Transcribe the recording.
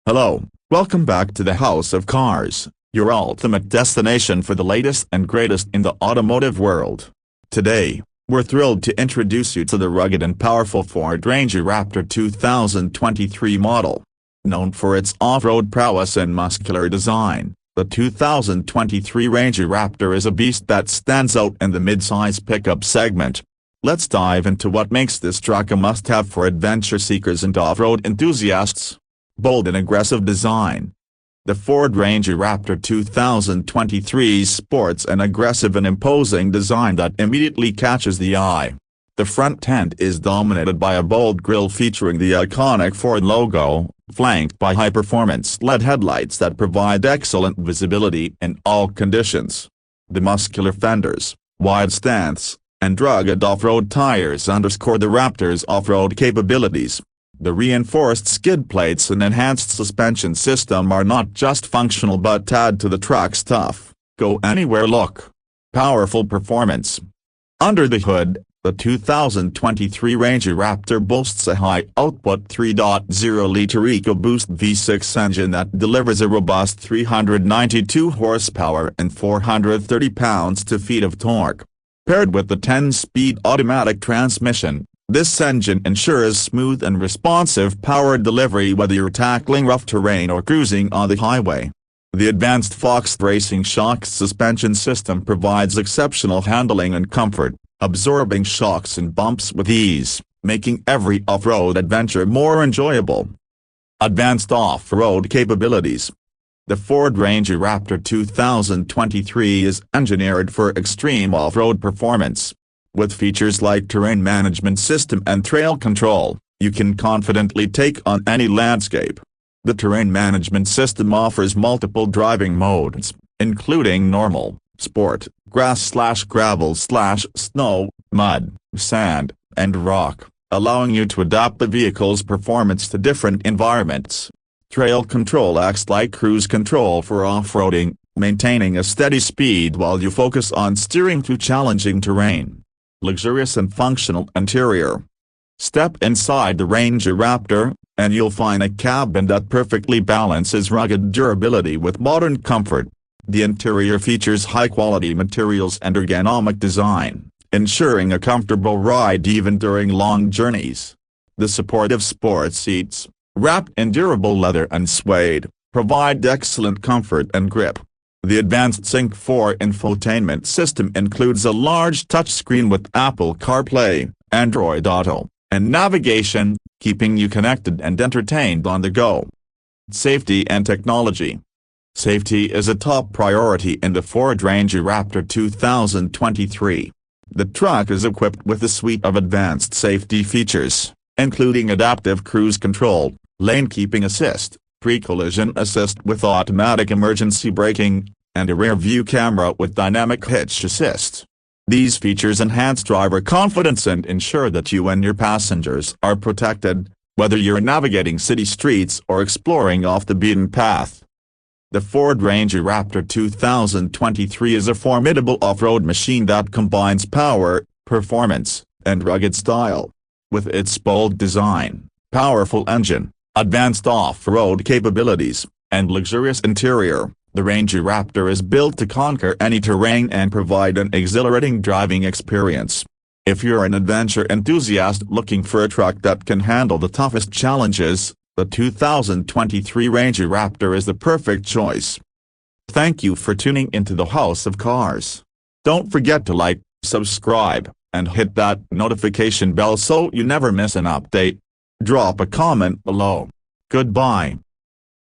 Hello, welcome back to the House of Cars, your ultimate destination for the latest and greatest in the automotive world. Today, we're thrilled to introduce you to the rugged and powerful Ford Ranger Raptor 2023 model. Known for its off-road prowess and muscular design, the 2023 Ranger Raptor is a beast that stands out in the mid-size pickup segment. Let's dive into what makes this truck a must-have for adventure seekers and off-road enthusiasts. Bold and aggressive design. The Ford Ranger Raptor 2023 sports an aggressive and imposing design that immediately catches the eye. The front end is dominated by a bold grille featuring the iconic Ford logo, flanked by high-performance LED headlights that provide excellent visibility in all conditions. The muscular fenders, wide stance, and rugged off-road tires underscore the Raptor's off-road capabilities. The reinforced skid plates and enhanced suspension system are not just functional but add to the truck's tough, go-anywhere look. Powerful performance. Under the hood, the 2023 Ranger Raptor boasts a high-output 3.0-liter EcoBoost V6 engine that delivers a robust 392 horsepower and 430 pounds-feet of torque. Paired with the 10-speed automatic transmission, this engine ensures smooth and responsive power delivery whether you're tackling rough terrain or cruising on the highway. The advanced Fox Racing shock suspension system provides exceptional handling and comfort, absorbing shocks and bumps with ease, making every off-road adventure more enjoyable. Advanced off-road capabilities. The Ford Ranger Raptor 2023 is engineered for extreme off-road performance. With features like terrain management system and trail control, you can confidently take on any landscape. The terrain management system offers multiple driving modes, including normal, sport, grass/gravel/snow, mud, sand, and rock, allowing you to adapt the vehicle's performance to different environments. Trail control acts like cruise control for off-roading, maintaining a steady speed while you focus on steering through challenging terrain. Luxurious and functional interior. Step inside the Ranger Raptor, and you'll find a cabin that perfectly balances rugged durability with modern comfort. The interior features high-quality materials and ergonomic design, ensuring a comfortable ride even during long journeys. The supportive sport seats, wrapped in durable leather and suede, provide excellent comfort and grip. The advanced Sync 4 infotainment system includes a large touchscreen with Apple CarPlay, Android Auto, and navigation, keeping you connected and entertained on the go. Safety and technology. Safety is a top priority in the Ford Ranger Raptor 2023. The truck is equipped with a suite of advanced safety features, including adaptive cruise control, lane keeping assist, pre-collision assist with automatic emergency braking, and a rear-view camera with dynamic hitch assist. These features enhance driver confidence and ensure that you and your passengers are protected, whether you're navigating city streets or exploring off the beaten path. The Ford Ranger Raptor 2023 is a formidable off-road machine that combines power, performance, and rugged style. With its bold design, powerful engine, advanced off-road capabilities, and luxurious interior, the Ranger Raptor is built to conquer any terrain and provide an exhilarating driving experience. If you're an adventure enthusiast looking for a truck that can handle the toughest challenges, the 2023 Ranger Raptor is the perfect choice. Thank you for tuning into the House of Cars. Don't forget to like, subscribe, and hit that notification bell so you never miss an update. Drop a comment below. Goodbye.